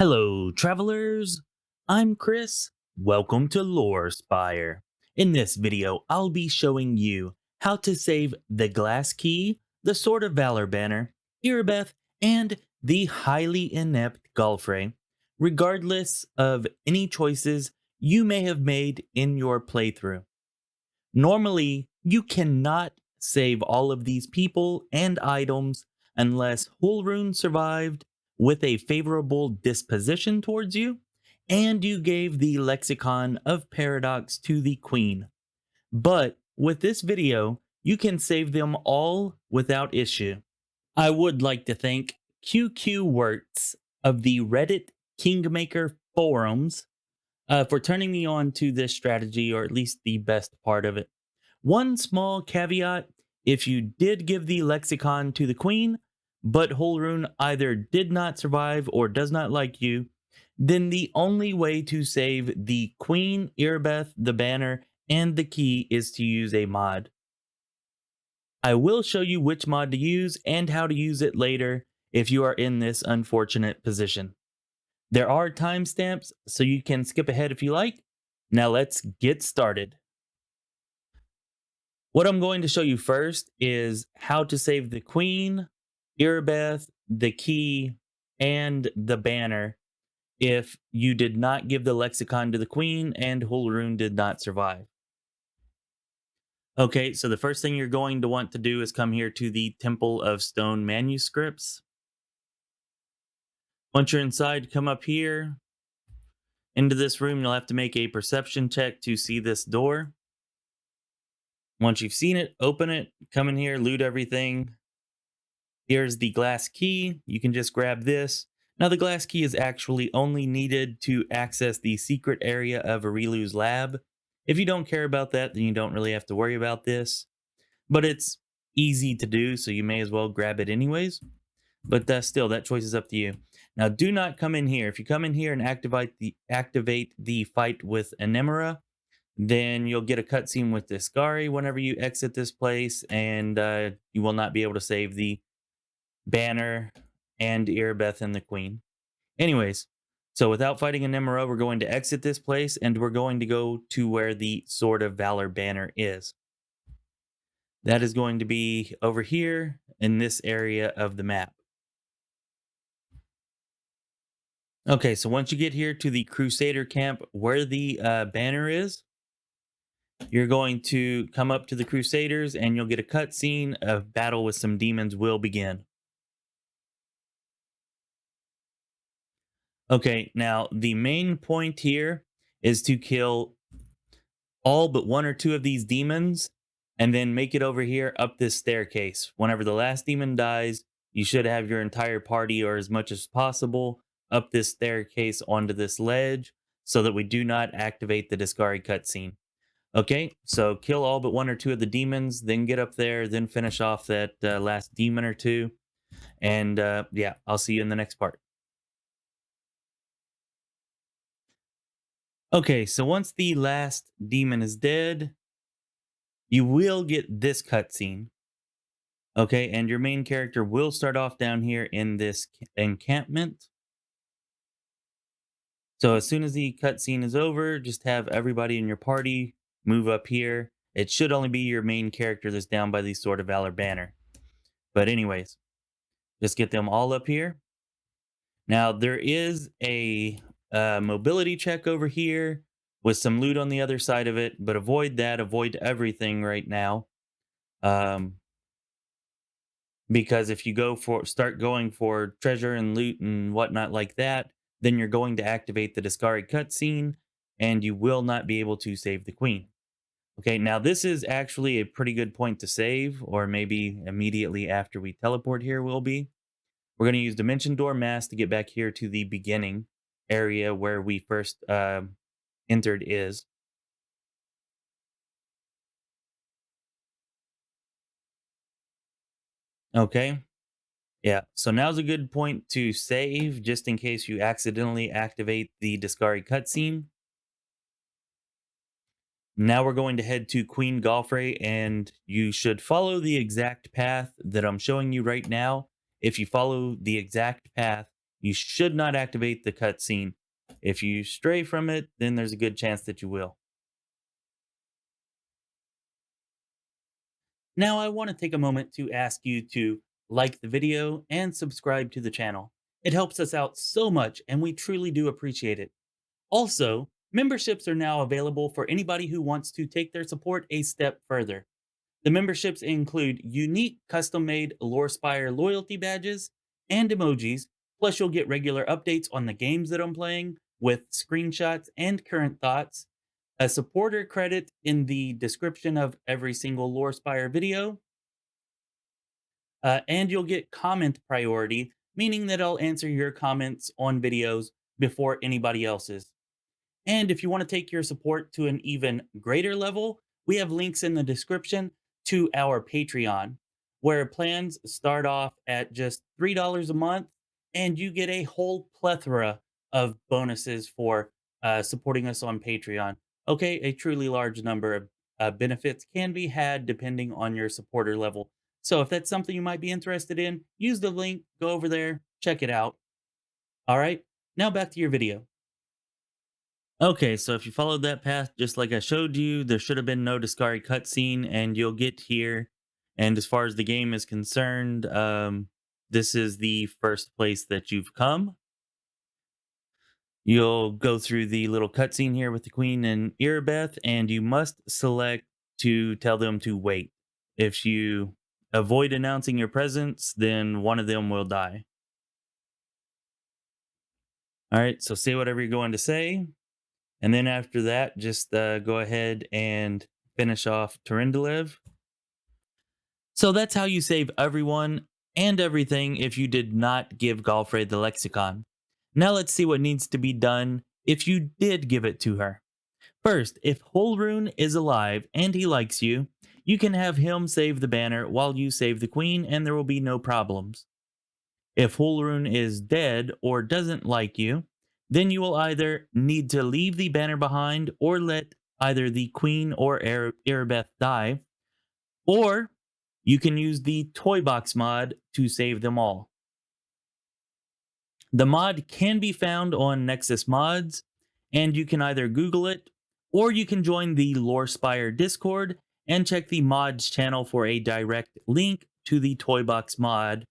Hello, travelers. I'm Chris. Welcome to Lore Spire. In this video, I'll be showing you how to save the Glass Key, the Sword of Valor Banner, Irabeth, and the highly inept Galfrey, regardless of any choices you may have made in your playthrough. Normally, you cannot save all of these people and items unless Hulrun survived with a favorable disposition towards you, and you gave the Lexicon of Paradox to the Queen. But with this video, you can save them all without issue. I would like to thank QQ Worts of the Reddit Kingmaker forums for turning me on to this strategy, or at least the best part of it. One small caveat: if you did give the Lexicon to the Queen, but Hulrun either did not survive or does not like you, then the only way to save the Queen, Irabeth, the banner, and the key is to use a mod. I will show you which mod to use and how to use it later if you are in this unfortunate position. There are timestamps, so you can skip ahead if you like. Now let's get started. What I'm going to show you first is how to save the Queen, Irabeth, the key, and the banner if you did not give the Lexicon to the Queen and Hulrun did not survive. Okay, so the first thing you're going to want to do is come here to the Temple of Stone Manuscripts. Once you're inside, come up here. Into this room, you'll have to make a perception check to see this door. Once you've seen it, open it, come in here, loot everything. Here's the glass key. You can just grab this. Now, the glass key is actually only needed to access the secret area of Arilu's lab. If you don't care about that, then you don't really have to worry about this. But it's easy to do, so you may as well grab it anyways. But still, that choice is up to you. Now, do not come in here. If you come in here and activate the fight with Anemara, then you'll get a cutscene with Discari whenever you exit this place, and you will not be able to save the banner and Irabeth and the Queen. Anyways, so without fighting Anemara, we're going to exit this place, and we're going to go to where the Sword of Valor banner is. That is going to be over here in this area of the map. Okay, so once you get here to the Crusader camp where the banner is, you're going to come up to the Crusaders and you'll get a cutscene of battle with some demons will begin. Okay, now the main point here is to kill all but one or two of these demons and then make it over here up this staircase. Whenever the last demon dies, you should have your entire party, or as much as possible, up this staircase onto this ledge so that we do not activate the Discari cutscene. Okay, so kill all but one or two of the demons, then get up there, then finish off that last demon or two. And yeah, I'll see you in the next part. Okay, so once the last demon is dead, you will get this cutscene. Okay, and your main character will start off down here in this encampment. So as soon as the cutscene is over, just have everybody in your party move up here. It should only be your main character that's down by the Sword of Valor banner. But anyways, just get them all up here. Now, there is a mobility check over here with some loot on the other side of it, but avoid that. Avoid everything right now. Because if you start going for treasure and loot and whatnot like that, then you're going to activate the Discari cutscene, and you will not be able to save the Queen. Okay, now this is actually a pretty good point to save, or maybe immediately after we teleport here will be. We're going to use Dimension Door Mask to get back here to the beginning area where we first entered is. Okay. Yeah, so now's a good point to save, just in case you accidentally activate the Discari cutscene. Now we're going to head to Queen Galfrey, and you should follow the exact path that I'm showing you right now. If you follow the exact path, you should not activate the cutscene. If you stray from it, then there's a good chance that you will. Now, I want to take a moment to ask you to like the video and subscribe to the channel. It helps us out so much, and we truly do appreciate it. Also, memberships are now available for anybody who wants to take their support a step further. The memberships include unique custom made Lorespire loyalty badges and emojis, plus, you'll get regular updates on the games that I'm playing with screenshots and current thoughts, a supporter credit in the description of every single Lorespire video, and you'll get comment priority, meaning that I'll answer your comments on videos before anybody else's. And if you want to take your support to an even greater level, we have links in the description to our Patreon, where plans start off at just $3 a month, and you get a whole plethora of bonuses for supporting us on Patreon. Okay, a truly large number of benefits can be had depending on your supporter level. So if that's something you might be interested in, use the link, go over there, check it out. All right, now back to your video. Okay, so if you followed that path just like I showed you, there should have been no Discari cutscene, and you'll get here. And as far as the game is concerned, this is the first place that you've come. You'll go through the little cutscene here with the Queen and Irabeth, and you must select to tell them to wait. If you avoid announcing your presence, then one of them will die. All right, so say whatever you're going to say. And then after that, just go ahead and finish off Turindalev. So that's how you save everyone and everything if you did not give Galfrey the Lexicon. Now let's see what needs to be done if you did give it to her. First, if Hulrun is alive and he likes you, you can have him save the banner while you save the Queen, and there will be no problems. If Hulrun is dead or doesn't like you, then you will either need to leave the banner behind or let either the Queen or Irabeth die, or you can use the Toy Box mod to save them all. The mod can be found on Nexus Mods, and you can either Google it, or you can join the Lorespire Discord and check the mods channel for a direct link to the Toy Box mod.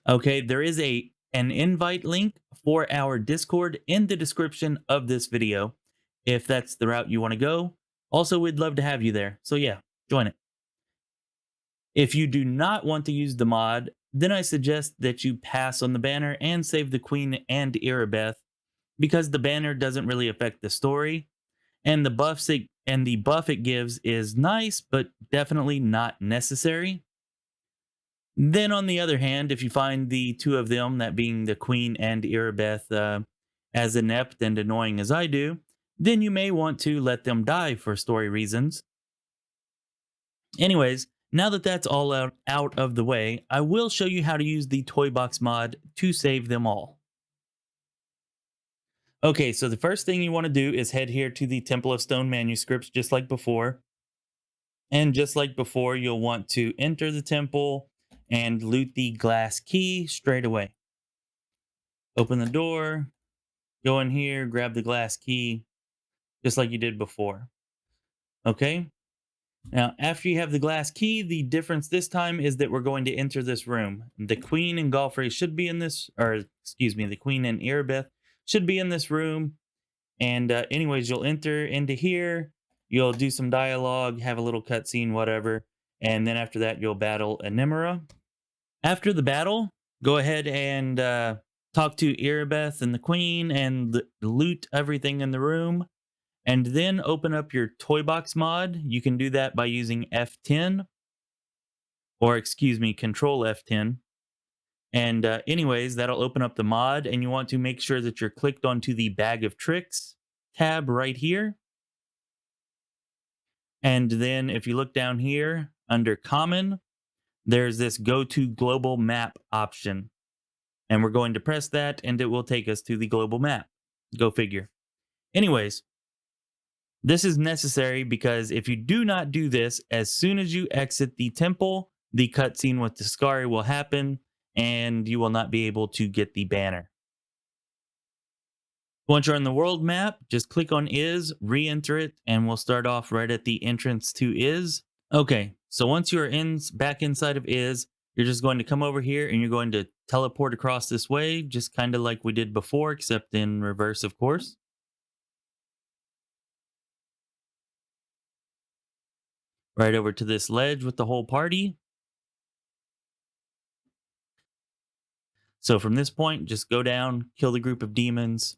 Okay, there is an invite link for our Discord in the description of this video, if that's the route you want to go. Also, we'd love to have you there, so yeah, join it. If you do not want to use the mod, then I suggest that you pass on the banner and save the Queen and Irabeth, because the banner doesn't really affect the story, and the buff it gives is nice, but definitely not necessary. Then, on the other hand, if you find the two of them, that being the Queen and Irabeth, as inept and annoying as I do, then you may want to let them die for story reasons. Anyways, now that that's all out of the way, I will show you how to use the Toy Box mod to save them all. Okay, so the first thing you want to do is head here to the Temple of Stone manuscripts, just like before. And just like before, you'll want to enter the temple and loot the glass key straight away. Open the door, go in here, grab the glass key, just like you did before. Okay? Now, after you have the glass key, the difference this time is that we're going to enter this room. The Queen and Galfrey should be in this, or excuse me, the Queen and Irabeth should be in this room. And anyways, you'll enter into here, you'll do some dialogue, have a little cutscene, whatever. And then after that, you'll battle Anemera. After the battle, go ahead and talk to Irabeth and the Queen and loot everything in the room. And then open up your Toy Box mod. You can do that by using F10. Or excuse me, Control F10. And anyways, that'll open up the mod. And you want to make sure that you're clicked onto the Bag of Tricks tab right here. And then if you look down here under Common, there's this Go to Global Map option. And we're going to press that and it will take us to the global map. Go figure. Anyways, this is necessary because if you do not do this, as soon as you exit the temple, the cutscene with Discari will happen and you will not be able to get the banner. Once you're on the world map, just click on Is, re-enter it, and we'll start off right at the entrance to Is. Okay, so once you're back inside of Is, you're just going to come over here and you're going to teleport across this way, just kind of like we did before, except in reverse, of course. Right over to this ledge with the whole party. So from this point, just go down, kill the group of demons,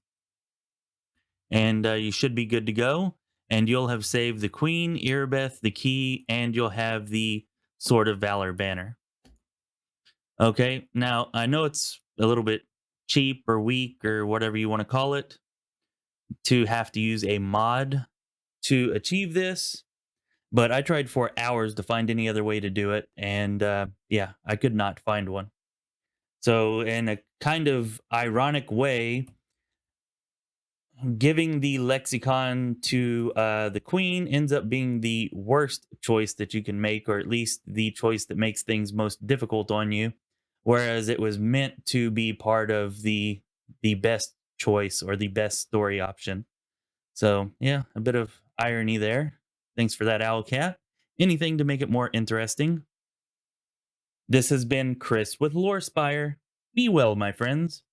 and you should be good to go. And you'll have saved the Queen, Irabeth, the key, and you'll have the Sword of Valor banner. Okay, now I know it's a little bit cheap or weak or whatever you want to call it to have to use a mod to achieve this, but I tried for hours to find any other way to do it, and yeah, I could not find one. So, in a kind of ironic way, giving the lexicon to the queen ends up being the worst choice that you can make, or at least the choice that makes things most difficult on you, whereas it was meant to be part of the best choice or the best story option. So yeah, a bit of irony there. Thanks for that, owl cat. Anything to make it more interesting. This has been Chris with Lore Spire. Be well, my friends.